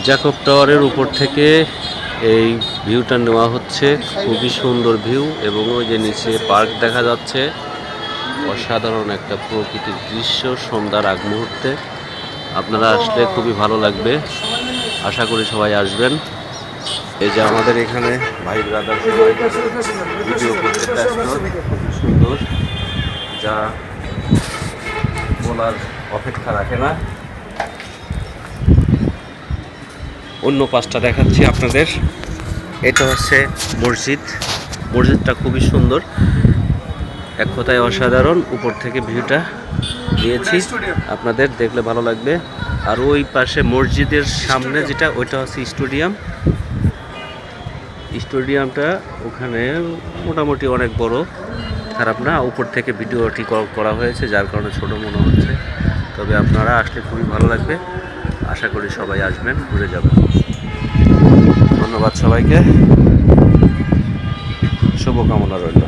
Jacob টাওয়ারের উপর থেকে এই ভিউটা নেওয়া হচ্ছে। খুবই সুন্দর ভিউ এবং ওই যে নিচে পার্ক দেখা যাচ্ছে। অসাধারণ একটা প্রকৃতির দৃশ্য সন্ধ্যার আগ মুহূর্তে। আপনারা আসলে খুবই ভালো লাগবে, আশা করি সবাই আসবেন। এই যে আমাদের এখানে ভাই ব্রাদার সবাই ভিডিও করতে ব্যস্ত, খুবই সুন্দর, যা বলার অপেক্ষা রাখে না। অন্য পাশটা দেখাচ্ছি আপনাদের। এটা হচ্ছে মসজিদ। মসজিদটা খুবই সুন্দর, এক কথায় অসাধারণ। উপর থেকে ভিউটা দিয়েছি, আপনাদের দেখলে ভালো লাগবে। আর ওই পাশে মসজিদের সামনে যেটা, ওইটা হচ্ছে স্টেডিয়াম। স্টেডিয়ামটা ওখানে মোটামুটি অনেক বড়, খারাপ না। উপর থেকে ভিডিওটি করা হয়েছে, যার কারণে ছোট মনে হচ্ছে। তবে আপনারা আসলে খুবই ভালো লাগবে, আশা করি সবাই আসবেন, ঘুরে যাবেন। ধন্যবাদ সবাইকে, শুভকামনা রইল।